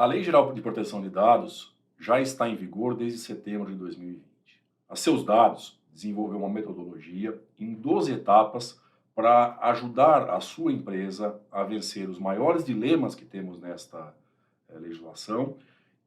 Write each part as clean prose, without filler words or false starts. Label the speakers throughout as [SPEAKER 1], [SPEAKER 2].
[SPEAKER 1] A Lei Geral de Proteção de Dados já está em vigor desde setembro de 2020. A Seus Dados desenvolveu uma metodologia em 12 etapas para ajudar a sua empresa a vencer os maiores dilemas que temos nesta legislação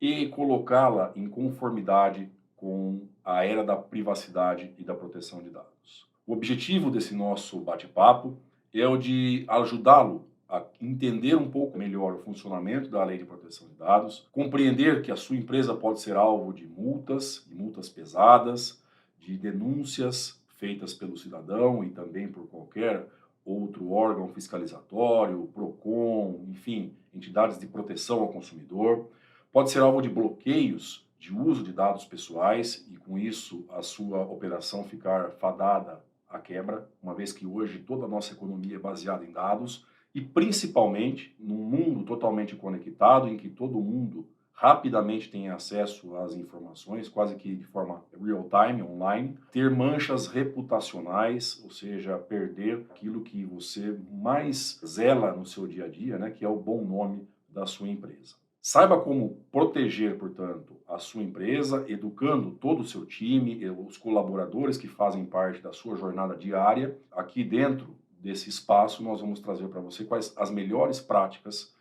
[SPEAKER 1] e colocá-la em conformidade com a era da privacidade e da proteção de dados. O objetivo desse nosso bate-papo é o de ajudá-lo a entender um pouco melhor o funcionamento da Lei de Proteção de Dados, compreender que a sua empresa pode ser alvo de multas pesadas, de denúncias feitas pelo cidadão e também por qualquer outro órgão fiscalizatório, PROCON, enfim, entidades de proteção ao consumidor. Pode ser alvo de bloqueios de uso de dados pessoais e, com isso, a sua operação ficar fadada à quebra, uma vez que hoje toda a nossa economia é baseada em dados e, principalmente, num mundo totalmente conectado, em que todo mundo rapidamente tem acesso às informações, quase que de forma real-time, online, ter manchas reputacionais, ou seja, perder aquilo que você mais zela no seu dia a dia, né, que é o bom nome da sua empresa. Saiba como proteger, portanto, a sua empresa, educando todo o seu time, os colaboradores que fazem parte da sua jornada diária. Aqui dentro desse espaço, nós vamos trazer para você quais as melhores práticas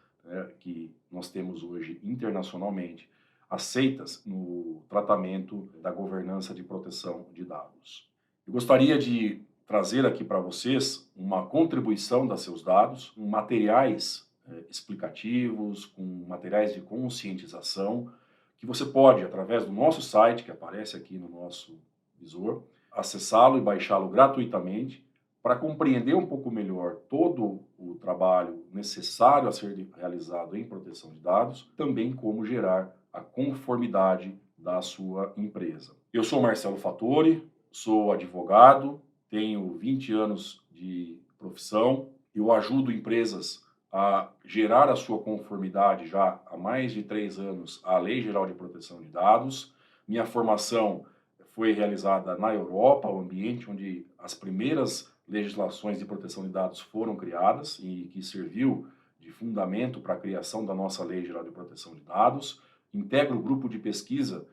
[SPEAKER 1] que nós temos hoje internacionalmente aceitas no tratamento da governança de proteção de dados. Eu gostaria de trazer aqui para vocês uma contribuição da Seus Dados, com materiais explicativos, com materiais de conscientização, que você pode, através do nosso site, que aparece aqui no nosso visor, acessá-lo e baixá-lo gratuitamente, para compreender um pouco melhor todo o trabalho necessário a ser realizado em proteção de dados, também como gerar a conformidade da sua empresa. Eu sou Marcelo Fattori, sou advogado, tenho 20 anos de profissão, eu ajudo empresas a gerar a sua conformidade já há mais de 3 anos à Lei Geral de Proteção de Dados. Minha formação foi realizada na Europa, o ambiente onde as primeiras legislações de proteção de dados foram criadas e que serviu de fundamento para a criação da nossa Lei Geral de Proteção de Dados. Integro o grupo de pesquisa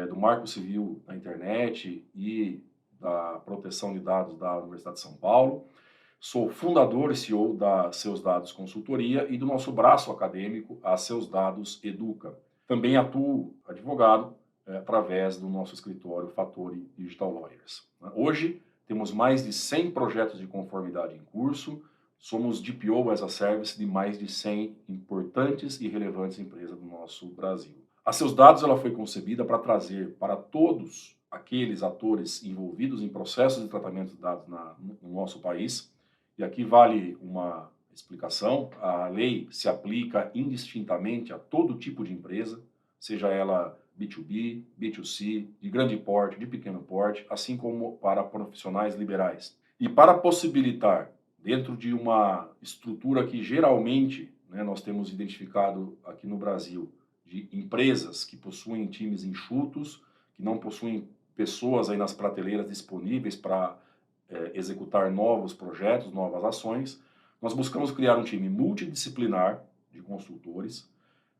[SPEAKER 1] do Marco Civil da Internet e da Proteção de Dados da Universidade de São Paulo. Sou fundador e CEO da Seus Dados Consultoria e do nosso braço acadêmico, a Seus Dados Educa. Também atuo advogado através do nosso escritório Fattori Digital Lawyers. Hoje, temos mais de 100 projetos de conformidade em curso, somos DPO as a Service de mais de 100 importantes e relevantes empresas do nosso Brasil. A Seus Dados ela foi concebida para trazer para todos aqueles atores envolvidos em processos de tratamento de dados no nosso país, e aqui vale uma explicação, a lei se aplica indistintamente a todo tipo de empresa, seja ela B2B, B2C, de grande porte, de pequeno porte, assim como para profissionais liberais. E para possibilitar, dentro de uma estrutura que geralmente nós temos identificado aqui no Brasil, de empresas que possuem times enxutos, que não possuem pessoas aí nas prateleiras disponíveis para executar novos projetos, novas ações, nós buscamos criar um time multidisciplinar de consultores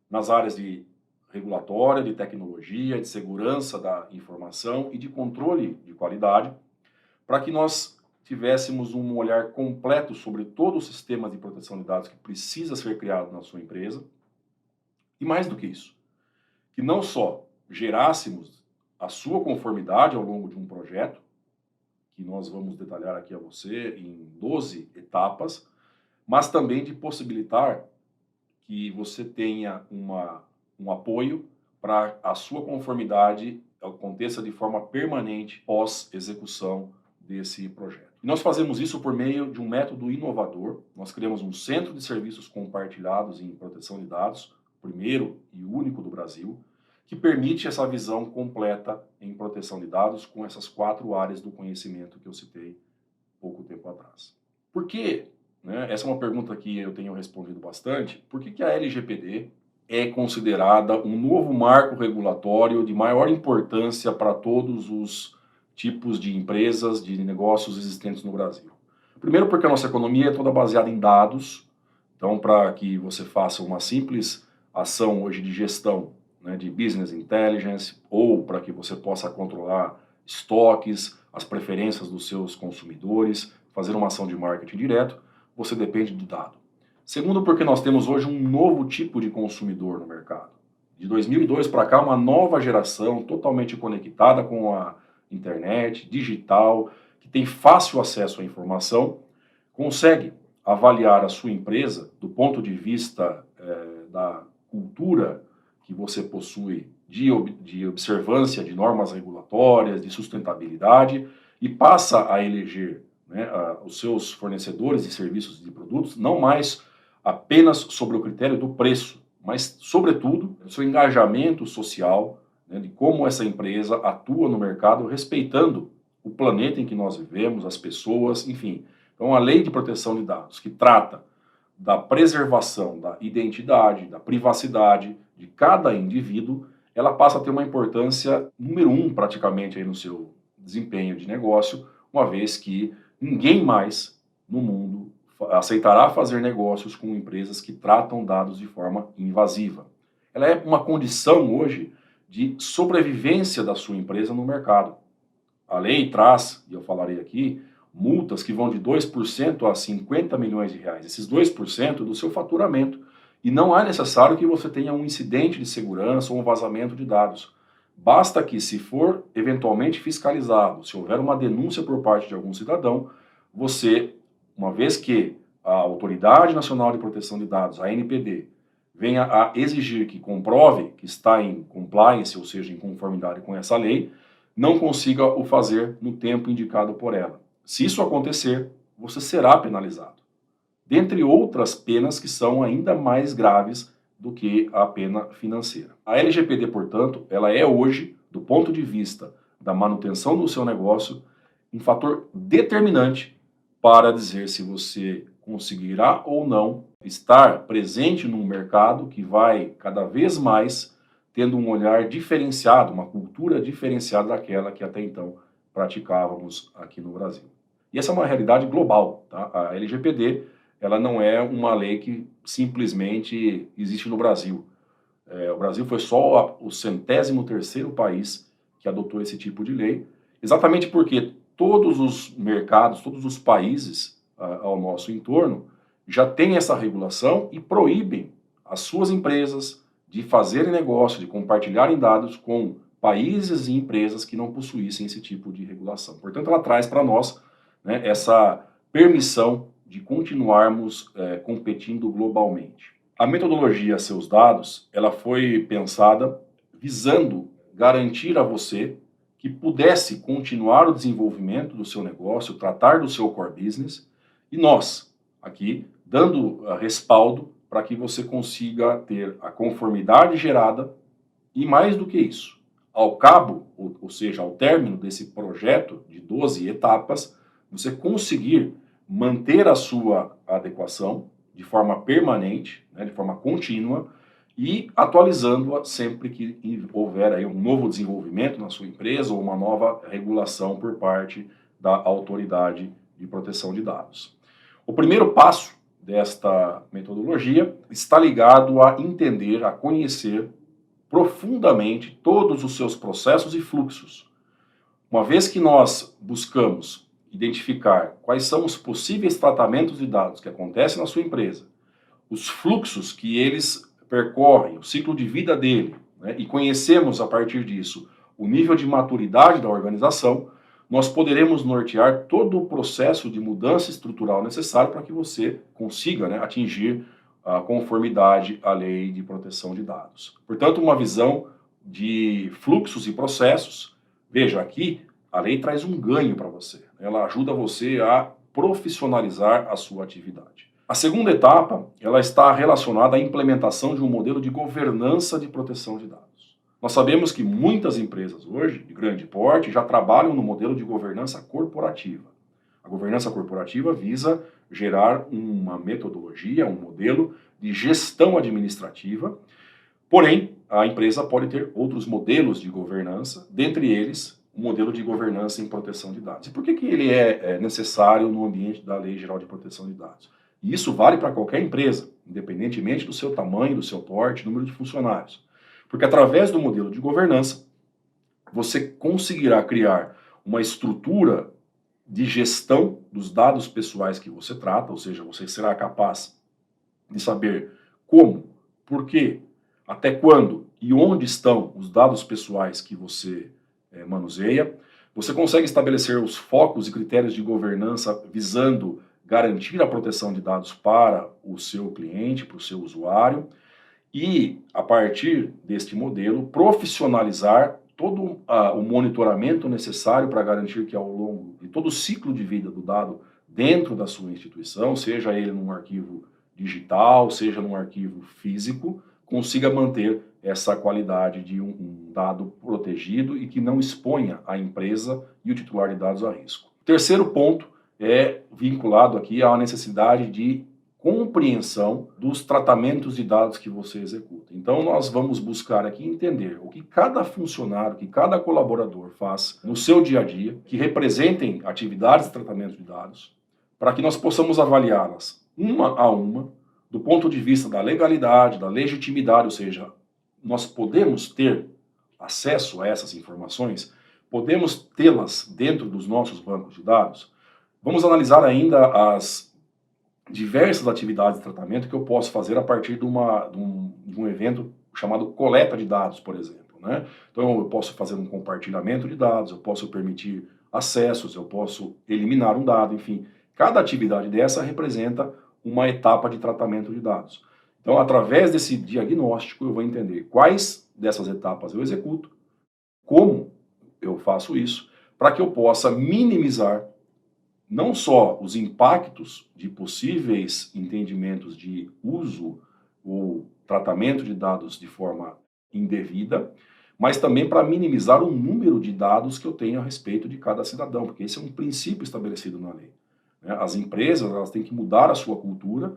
[SPEAKER 1] nas áreas de regulatória, de tecnologia, de segurança da informação e de controle de qualidade, para que nós tivéssemos um olhar completo sobre todo o sistema de proteção de dados que precisa ser criado na sua empresa. E mais do que isso, que não só gerássemos a sua conformidade ao longo de um projeto, que nós vamos detalhar aqui a você em 12 etapas, mas também de possibilitar que você tenha um apoio para a sua conformidade aconteça de forma permanente pós-execução desse projeto. E nós fazemos isso por meio de um método inovador. Nós criamos um centro de serviços compartilhados em proteção de dados, primeiro e único do Brasil, que permite essa visão completa em proteção de dados com essas 4 áreas do conhecimento que eu citei pouco tempo atrás. Por que, essa é uma pergunta que eu tenho respondido bastante, por que a LGPD é considerada um novo marco regulatório de maior importância para todos os tipos de empresas, de negócios existentes no Brasil? Primeiro porque a nossa economia é toda baseada em dados, então para que você faça uma simples ação hoje de gestão, né, de business intelligence, ou para que você possa controlar estoques, as preferências dos seus consumidores, fazer uma ação de marketing direto, você depende do dado. Segundo, porque nós temos hoje um novo tipo de consumidor no mercado. De 2002 para cá, uma nova geração totalmente conectada com a internet, digital, que tem fácil acesso à informação, consegue avaliar a sua empresa do ponto de vista da cultura que você possui de observância de normas regulatórias, de sustentabilidade, e passa a eleger, né, os seus fornecedores de serviços e de produtos, não mais apenas sobre o critério do preço, mas, sobretudo, o seu engajamento social, né, de como essa empresa atua no mercado, respeitando o planeta em que nós vivemos, as pessoas, enfim. Então, a Lei de Proteção de Dados, que trata da preservação da identidade, da privacidade de cada indivíduo, ela passa a ter uma importância número 1 praticamente aí no seu desempenho de negócio, uma vez que ninguém mais no mundo aceitará fazer negócios com empresas que tratam dados de forma invasiva. Ela é uma condição hoje de sobrevivência da sua empresa no mercado. A lei traz, e eu falarei aqui, multas que vão de 2% a 50 milhões de reais, esses 2% do seu faturamento. E não é necessário que você tenha um incidente de segurança ou um vazamento de dados. Basta que, se for eventualmente fiscalizado, se houver uma denúncia por parte de algum cidadão, você, uma vez que a Autoridade Nacional de Proteção de Dados, a ANPD, venha a exigir que comprove que está em compliance, ou seja, em conformidade com essa lei, não consiga o fazer no tempo indicado por ela. Se isso acontecer, você será penalizado. Dentre outras penas que são ainda mais graves do que a pena financeira. A LGPD, portanto, ela é hoje, do ponto de vista da manutenção do seu negócio, um fator determinante para dizer se você conseguirá ou não estar presente num mercado que vai cada vez mais tendo um olhar diferenciado, uma cultura diferenciada daquela que até então praticávamos aqui no Brasil. E essa é uma realidade global, tá? A LGPD, ela não é uma lei que simplesmente existe no Brasil. O Brasil foi só o 103º país que adotou esse tipo de lei, exatamente porque todos os mercados, todos os países ao nosso entorno já têm essa regulação e proíbem as suas empresas de fazerem negócio, de compartilharem dados com países e empresas que não possuíssem esse tipo de regulação. Portanto, ela traz para nós, né, essa permissão de continuarmos competindo globalmente. A metodologia Seus Dados, ela foi pensada visando garantir a você que pudesse continuar o desenvolvimento do seu negócio, tratar do seu core business, e nós, aqui, dando respaldo para que você consiga ter a conformidade gerada e, mais do que isso, ao cabo, ou seja, ao término desse projeto de 12 etapas, você conseguir manter a sua adequação de forma permanente, né, de forma contínua, e atualizando-a sempre que houver aí um novo desenvolvimento na sua empresa ou uma nova regulação por parte da Autoridade de Proteção de Dados. O primeiro passo desta metodologia está ligado a entender, a conhecer profundamente todos os seus processos e fluxos. Uma vez que nós buscamos identificar quais são os possíveis tratamentos de dados que acontecem na sua empresa, os fluxos que eles percorrem, o ciclo de vida dele, né, e conhecemos a partir disso o nível de maturidade da organização, nós poderemos nortear todo o processo de mudança estrutural necessário para que você consiga, né, atingir a conformidade à Lei de Proteção de Dados. Portanto, uma visão de fluxos e processos. Veja, aqui a lei traz um ganho para você. Ela ajuda você a profissionalizar a sua atividade. A segunda etapa, ela está relacionada à implementação de um modelo de governança de proteção de dados. Nós sabemos que muitas empresas hoje, de grande porte, já trabalham no modelo de governança corporativa. A governança corporativa visa gerar uma metodologia, um modelo de gestão administrativa, porém, a empresa pode ter outros modelos de governança, dentre eles, o modelo de governança em proteção de dados. E por que ele é necessário no ambiente da Lei Geral de Proteção de Dados? E isso vale para qualquer empresa, independentemente do seu tamanho, do seu porte, número de funcionários. Porque através do modelo de governança, você conseguirá criar uma estrutura de gestão dos dados pessoais que você trata, ou seja, você será capaz de saber como, por quê, até quando e onde estão os dados pessoais que você manuseia. Você consegue estabelecer os focos e critérios de governança visando garantir a proteção de dados para o seu cliente, para o seu usuário, e, a partir deste modelo, profissionalizar todo o monitoramento necessário para garantir que, ao longo de todo o ciclo de vida do dado dentro da sua instituição, seja ele num arquivo digital, seja num arquivo físico, consiga manter essa qualidade de um dado protegido e que não exponha a empresa e o titular de dados a risco. O terceiro ponto é vinculado aqui à necessidade de compreensão dos tratamentos de dados que você executa. Então, nós vamos buscar aqui entender o que cada funcionário, que cada colaborador faz no seu dia a dia, que representem atividades de tratamento de dados, para que nós possamos avaliá-las uma a uma, do ponto de vista da legalidade, da legitimidade, ou seja, nós podemos ter acesso a essas informações, podemos tê-las dentro dos nossos bancos de dados. Vamos analisar ainda as diversas atividades de tratamento que eu posso fazer a partir de um evento chamado coleta de dados, por exemplo, né? Então, eu posso fazer um compartilhamento de dados, eu posso permitir acessos, eu posso eliminar um dado, enfim. Cada atividade dessa representa uma etapa de tratamento de dados. Então, através desse diagnóstico, eu vou entender quais dessas etapas eu executo, como eu faço isso, para que eu possa minimizar não só os impactos de possíveis entendimentos de uso ou tratamento de dados de forma indevida, mas também para minimizar o número de dados que eu tenho a respeito de cada cidadão, porque esse é um princípio estabelecido na lei. As empresas, elas têm que mudar a sua cultura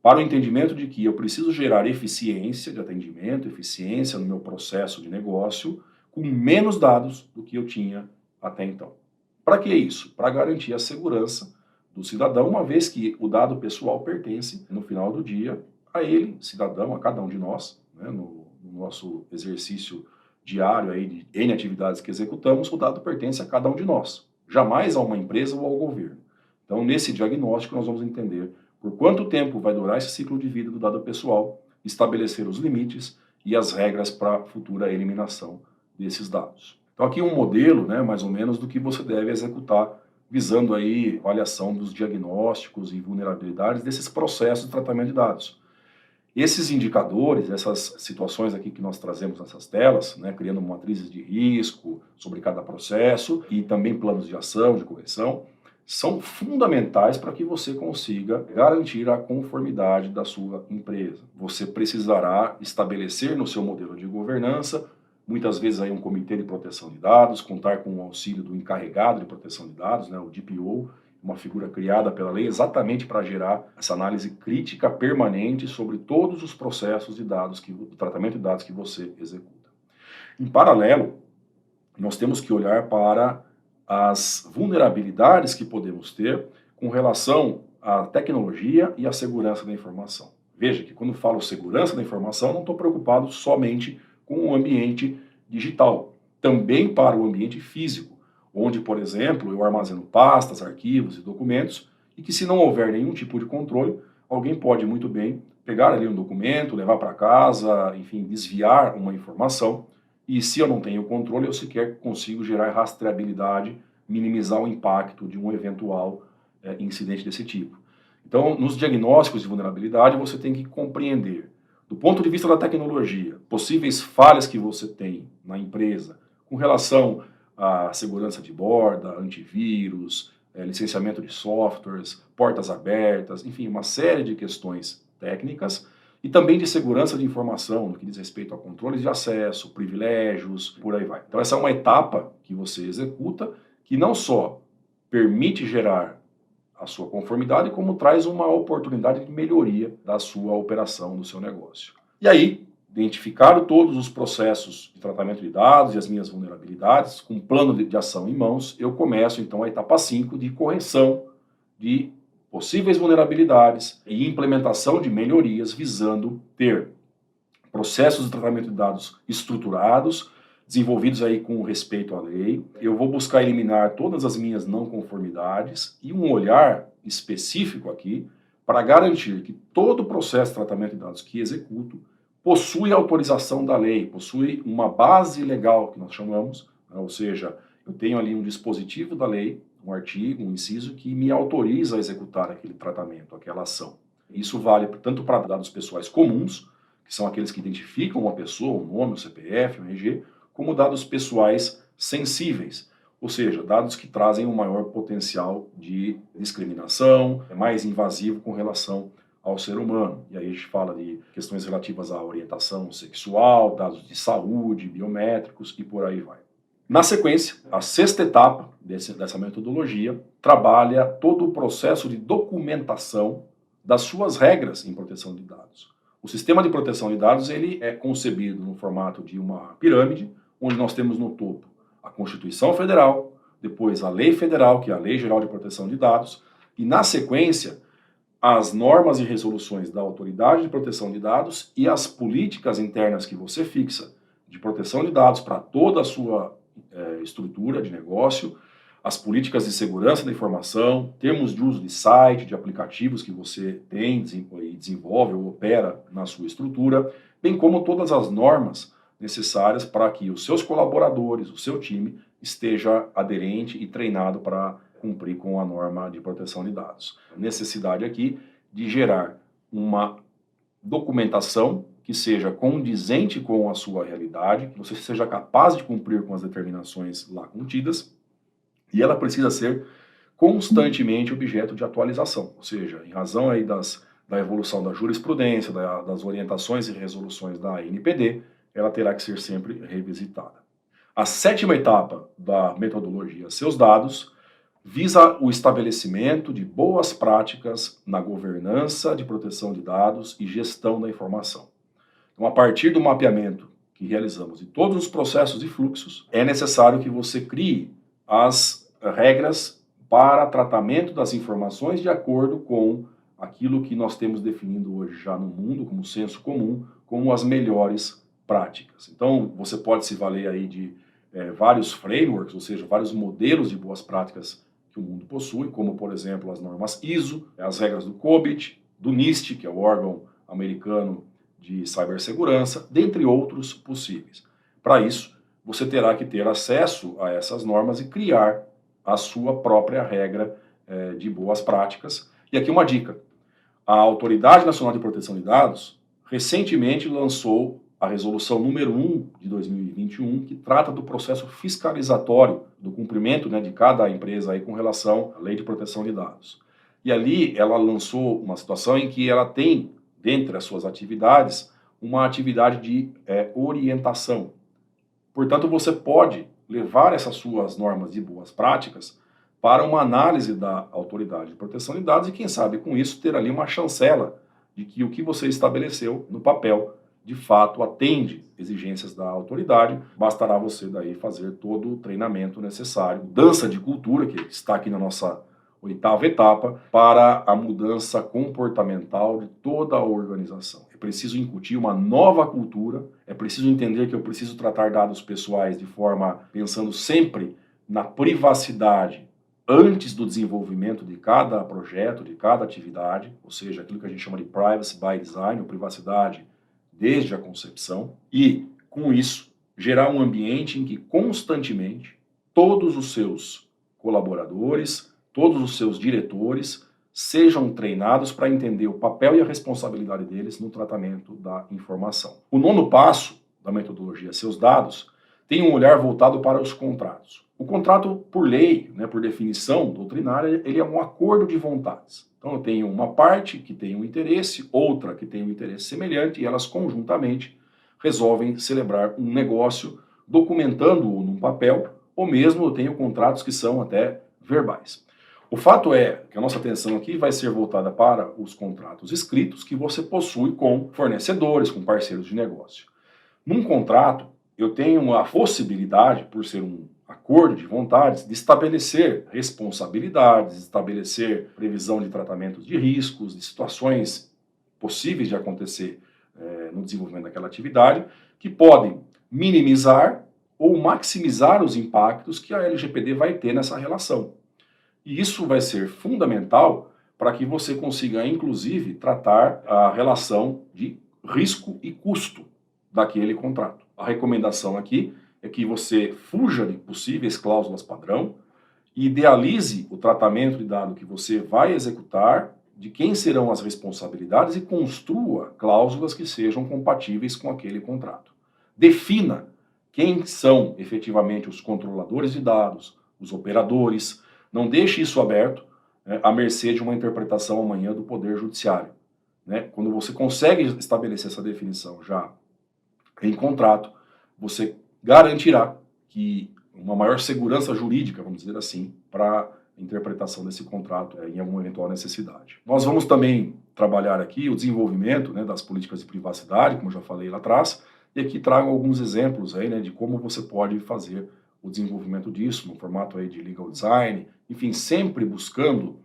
[SPEAKER 1] para o entendimento de que eu preciso gerar eficiência de atendimento, eficiência no meu processo de negócio, com menos dados do que eu tinha até então. Para que isso? Para garantir a segurança do cidadão, uma vez que o dado pessoal pertence, no final do dia, a ele, cidadão, a cada um de nós, né, no nosso exercício diário aí de N atividades que executamos, o dado pertence a cada um de nós, jamais a uma empresa ou ao governo. Então, nesse diagnóstico, nós vamos entender por quanto tempo vai durar esse ciclo de vida do dado pessoal, estabelecer os limites e as regras para a futura eliminação desses dados. Então aqui um modelo, né, mais ou menos, do que você deve executar, visando aí avaliação dos diagnósticos e vulnerabilidades desses processos de tratamento de dados. Esses indicadores, essas situações aqui que nós trazemos nessas telas, né, criando matrizes de risco sobre cada processo e também planos de ação, de correção, são fundamentais para que você consiga garantir a conformidade da sua empresa. Você precisará estabelecer no seu modelo de governança muitas vezes aí um comitê de proteção de dados, contar com o auxílio do encarregado de proteção de dados, né, o DPO, uma figura criada pela lei exatamente para gerar essa análise crítica permanente sobre todos os processos de dados, do tratamento de dados que você executa. Em paralelo, nós temos que olhar para as vulnerabilidades que podemos ter com relação à tecnologia e à segurança da informação. Veja que quando falo segurança da informação, não estou preocupado somente com o ambiente digital, também para o ambiente físico, onde, por exemplo, eu armazeno pastas, arquivos e documentos, e que se não houver nenhum tipo de controle, alguém pode muito bem pegar ali um documento, levar para casa, enfim, desviar uma informação, e se eu não tenho controle, eu sequer consigo gerar rastreabilidade, minimizar o impacto de um eventual incidente desse tipo. Então, nos diagnósticos de vulnerabilidade, você tem que compreender do ponto de vista da tecnologia, possíveis falhas que você tem na empresa com relação à segurança de borda, antivírus, licenciamento de softwares, portas abertas, enfim, uma série de questões técnicas e também de segurança de informação, no que diz respeito a controles de acesso, privilégios, por aí vai. Então essa é uma etapa que você executa que não só permite gerar a sua conformidade, como traz uma oportunidade de melhoria da sua operação, do seu negócio. E aí, identificar todos os processos de tratamento de dados e as minhas vulnerabilidades, com um plano de ação em mãos, eu começo então a etapa 5 de correção de possíveis vulnerabilidades e implementação de melhorias visando ter processos de tratamento de dados estruturados, desenvolvidos aí com respeito à lei. Eu vou buscar eliminar todas as minhas não conformidades e um olhar específico aqui para garantir que todo o processo de tratamento de dados que executo possui autorização da lei, possui uma base legal, que nós chamamos, né? Ou seja, eu tenho ali um dispositivo da lei, um artigo, um inciso, que me autoriza a executar aquele tratamento, aquela ação. Isso vale tanto para dados pessoais comuns, que são aqueles que identificam uma pessoa, o nome, o CPF, o RG, como dados pessoais sensíveis, ou seja, dados que trazem um maior potencial de discriminação, é mais invasivo com relação ao ser humano. E aí a gente fala de questões relativas à orientação sexual, dados de saúde, biométricos e por aí vai. Na sequência, a sexta etapa dessa metodologia trabalha todo o processo de documentação das suas regras em proteção de dados. O sistema de proteção de dados ele é concebido no formato de uma pirâmide, onde nós temos no topo a Constituição Federal, depois a Lei Federal, que é a Lei Geral de Proteção de Dados, e na sequência as normas e resoluções da Autoridade de Proteção de Dados e as políticas internas que você fixa de proteção de dados para toda a sua estrutura de negócio, as políticas de segurança da informação, termos de uso de site, de aplicativos que você tem e desenvolve ou opera na sua estrutura, bem como todas as normas necessárias para que os seus colaboradores, o seu time, esteja aderente e treinado para cumprir com a norma de proteção de dados. A necessidade aqui de gerar uma documentação que seja condizente com a sua realidade, que você seja capaz de cumprir com as determinações lá contidas, e ela precisa ser constantemente objeto de atualização, ou seja, em razão aí da evolução da jurisprudência, das orientações e resoluções da ANPD, ela terá que ser sempre revisitada. A sétima etapa da metodologia Seus Dados visa o estabelecimento de boas práticas na governança de proteção de dados e gestão da informação. Então, a partir do mapeamento que realizamos de todos os processos e fluxos, é necessário que você crie as regras para tratamento das informações de acordo com aquilo que nós temos definido hoje já no mundo como senso comum, como as melhores práticas. Então, você pode se valer aí de vários frameworks, ou seja, vários modelos de boas práticas que o mundo possui, como, por exemplo, as normas ISO, as regras do COBIT, do NIST, que é o órgão americano de cibersegurança, dentre outros possíveis. Para isso, você terá que ter acesso a essas normas e criar a sua própria regra de boas práticas. E aqui uma dica. A Autoridade Nacional de Proteção de Dados recentemente lançou a resolução número 1 de 2021, que trata do processo fiscalizatório do cumprimento de cada empresa aí com relação à Lei de Proteção de Dados. E ali ela lançou uma situação em que ela tem, dentre as suas atividades, uma atividade de orientação. Portanto, você pode levar essas suas normas de boas práticas para uma análise da Autoridade de Proteção de Dados e, quem sabe, com isso, ter ali uma chancela de que o que você estabeleceu no papel, de fato, atende exigências da autoridade. Bastará você daí fazer todo o treinamento necessário, mudança de cultura, que está aqui na nossa oitava etapa, para a mudança comportamental de toda a organização. É preciso incutir uma nova cultura, é preciso entender que eu preciso tratar dados pessoais de forma pensando sempre na privacidade antes do desenvolvimento de cada projeto, de cada atividade, ou seja, aquilo que a gente chama de privacy by design, ou privacidade desde a concepção, e, com isso, gerar um ambiente em que constantemente todos os seus colaboradores, todos os seus diretores sejam treinados para entender o papel e a responsabilidade deles no tratamento da informação. O nono passo da metodologia Seus Dados tem um olhar voltado para os contratos. O contrato, por lei, por definição doutrinária, ele é um acordo de vontades. Então eu tenho uma parte que tem um interesse, outra que tem um interesse semelhante, e elas conjuntamente resolvem celebrar um negócio, documentando-o num papel, ou mesmo eu tenho contratos que são até verbais. O fato é que a nossa atenção aqui vai ser voltada para os contratos escritos que você possui com fornecedores, com parceiros de negócio. Num contrato, eu tenho a possibilidade, por ser um acordo de vontades de estabelecer responsabilidades, estabelecer previsão de tratamentos de riscos, de situações possíveis de acontecer no desenvolvimento daquela atividade, que podem minimizar ou maximizar os impactos que a LGPD vai ter nessa relação. E isso vai ser fundamental para que você consiga, inclusive, tratar a relação de risco e custo daquele contrato. A recomendação aqui é que você fuja de possíveis cláusulas padrão e idealize o tratamento de dado que você vai executar, de quem serão as responsabilidades e construa cláusulas que sejam compatíveis com aquele contrato. Defina quem são efetivamente os controladores de dados, os operadores. Não deixe isso aberto à mercê de uma interpretação amanhã do Poder Judiciário. Quando você consegue estabelecer essa definição já em contrato, você garantirá que uma maior segurança jurídica, vamos dizer assim, para a interpretação desse contrato em alguma eventual necessidade. Nós vamos também trabalhar aqui o desenvolvimento das políticas de privacidade, como eu já falei lá atrás, e aqui trago alguns exemplos aí, de como você pode fazer o desenvolvimento disso, no formato aí de legal design, enfim, sempre buscando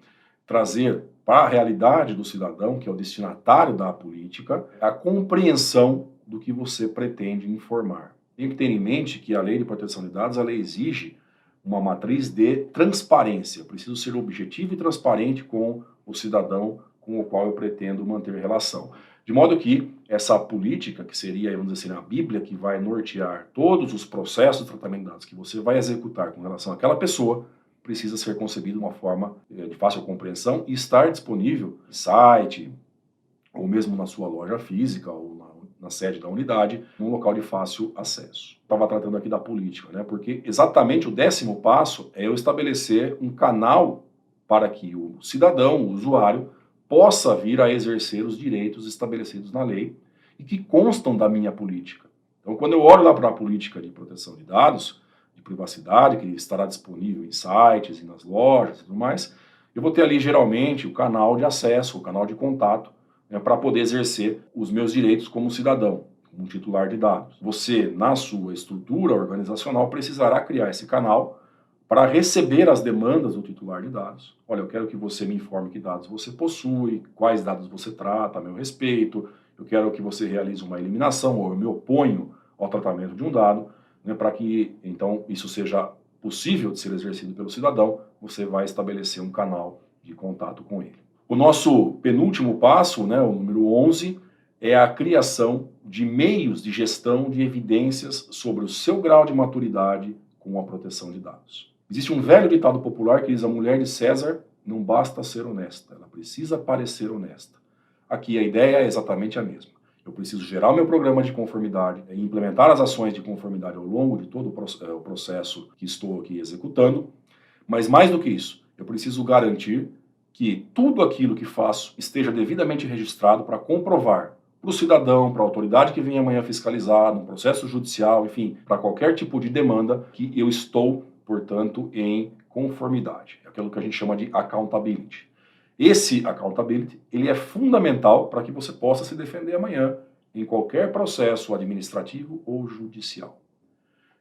[SPEAKER 1] trazer para a realidade do cidadão, que é o destinatário da política, a compreensão do que você pretende informar. Tem que ter em mente que a Lei de Proteção de Dados, ela exige uma matriz de transparência. Preciso ser objetivo e transparente com o cidadão com o qual eu pretendo manter relação. De modo que essa política, que seria, vamos dizer assim, a Bíblia que vai nortear todos os processos de tratamento de dados que você vai executar com relação àquela pessoa, precisa ser concebido de uma forma de fácil compreensão e estar disponível no site, ou mesmo na sua loja física, ou na sede da unidade, num local de fácil acesso. Estava tratando aqui da política, porque exatamente o 10º passo é eu estabelecer um canal para que o cidadão, o usuário, possa vir a exercer os direitos estabelecidos na lei e que constam da minha política. Então, quando eu olho lá para a política de proteção de dados, de privacidade, que estará disponível em sites e nas lojas e tudo mais, eu vou ter ali geralmente o canal de acesso, o canal de contato, para poder exercer os meus direitos como cidadão, como titular de dados. Você, na sua estrutura organizacional, precisará criar esse canal para receber as demandas do titular de dados. Olha, eu quero que você me informe que dados você possui, quais dados você trata a meu respeito, eu quero que você realize uma eliminação ou eu me oponho ao tratamento de um dado, para que, então, isso seja possível de ser exercido pelo cidadão, você vai estabelecer um canal de contato com ele. O nosso penúltimo passo, o número 11, é a criação de meios de gestão de evidências sobre o seu grau de maturidade com a proteção de dados. Existe um velho ditado popular que diz: a mulher de César não basta ser honesta, ela precisa parecer honesta. Aqui a ideia é exatamente a mesma. Eu preciso gerar o meu programa de conformidade e implementar as ações de conformidade ao longo de todo o processo que estou aqui executando, mas mais do que isso, eu preciso garantir que tudo aquilo que faço esteja devidamente registrado para comprovar para o cidadão, para a autoridade que vem amanhã fiscalizar, no processo judicial, enfim, para qualquer tipo de demanda, que eu estou, portanto, em conformidade. É aquilo que a gente chama de accountability. Esse accountability, ele é fundamental para que você possa se defender amanhã em qualquer processo administrativo ou judicial.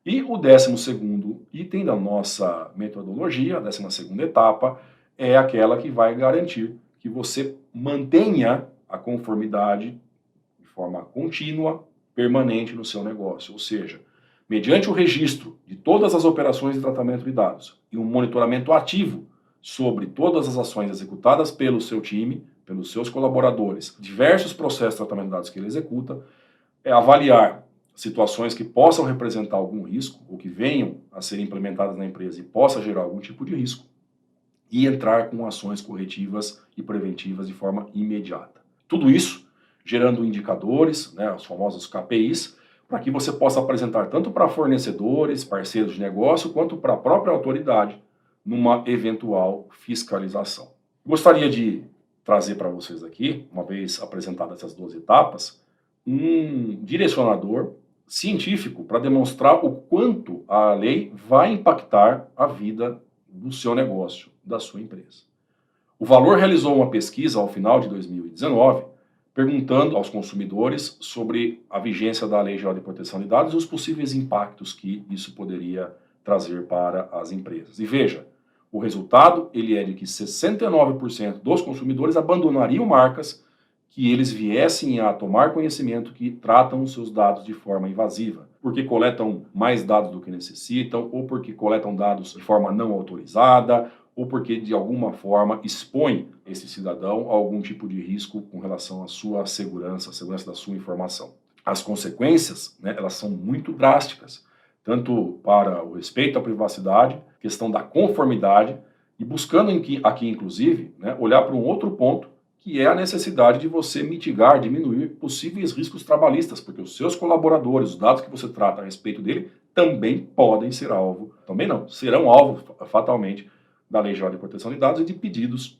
[SPEAKER 1] E o 12º item da nossa metodologia, a 12ª etapa, é aquela que vai garantir que você mantenha a conformidade de forma contínua, permanente no seu negócio. Ou seja, mediante o registro de todas as operações de tratamento de dados e um monitoramento ativo sobre todas as ações executadas pelo seu time, pelos seus colaboradores, diversos processos de tratamento de dados que ele executa, é avaliar situações que possam representar algum risco ou que venham a ser implementadas na empresa e possa gerar algum tipo de risco, e entrar com ações corretivas e preventivas de forma imediata. Tudo isso gerando indicadores, os famosos KPIs, para que você possa apresentar tanto para fornecedores, parceiros de negócio, quanto para a própria autoridade numa eventual fiscalização. Gostaria de trazer para vocês aqui, uma vez apresentadas essas 2 etapas, um direcionador científico para demonstrar o quanto a lei vai impactar a vida do seu negócio, da sua empresa. O Valor realizou uma pesquisa ao final de 2019, perguntando aos consumidores sobre a vigência da Lei Geral de Proteção de Dados e os possíveis impactos que isso poderia trazer para as empresas. E veja, o resultado ele é de que 69% dos consumidores abandonariam marcas que eles viessem a tomar conhecimento que tratam os seus dados de forma invasiva, porque coletam mais dados do que necessitam, ou porque coletam dados de forma não autorizada, ou porque de alguma forma expõe esse cidadão a algum tipo de risco com relação à sua segurança, a segurança da sua informação. As consequências, né, elas são muito drásticas, tanto para o respeito à privacidade, questão da conformidade, e buscando aqui inclusive, né, olhar para um outro ponto, que é a necessidade de você mitigar, diminuir possíveis riscos trabalhistas, porque os seus colaboradores, os dados que você trata a respeito dele, também podem ser alvo, também não, serão alvo fatalmente da Lei Geral de Proteção de Dados e de pedidos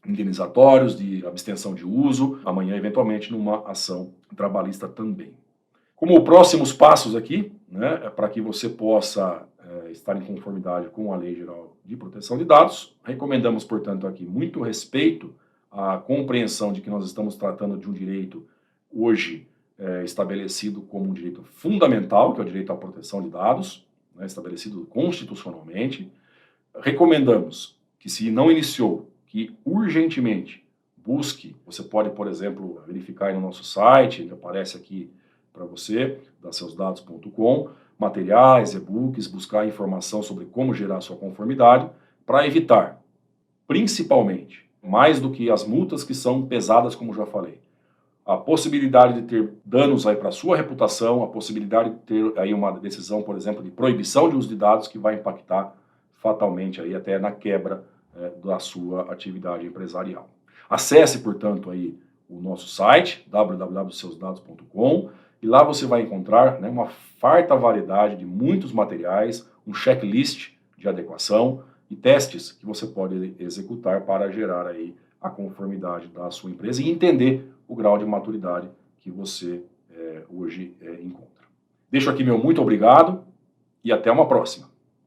[SPEAKER 1] indenizatórios, de abstenção de uso, amanhã eventualmente numa ação trabalhista também. Como próximos passos aqui, né, para que você possa estar em conformidade com a Lei Geral de Proteção de Dados, recomendamos, portanto, aqui muito respeito à compreensão de que nós estamos tratando de um direito hoje estabelecido como um direito fundamental, que é o direito à proteção de dados, né, estabelecido constitucionalmente. Recomendamos que, se não iniciou, que urgentemente busque, você pode, por exemplo, verificar aí no nosso site, ele aparece aqui para você, daseusdados.com, materiais, e-books, buscar informação sobre como gerar sua conformidade, para evitar, principalmente, mais do que as multas que são pesadas, como já falei, a possibilidade de ter danos aí para a sua reputação, a possibilidade de ter aí uma decisão, por exemplo, de proibição de uso de dados que vai impactar fatalmente aí até na quebra da sua atividade empresarial. Acesse, portanto, aí o nosso site, www.seusdados.com, e lá você vai encontrar, né, uma farta variedade de muitos materiais, um checklist de adequação e testes que você pode executar para gerar aí a conformidade da sua empresa e entender o grau de maturidade que você hoje encontra. Deixo aqui meu muito obrigado e até uma próxima.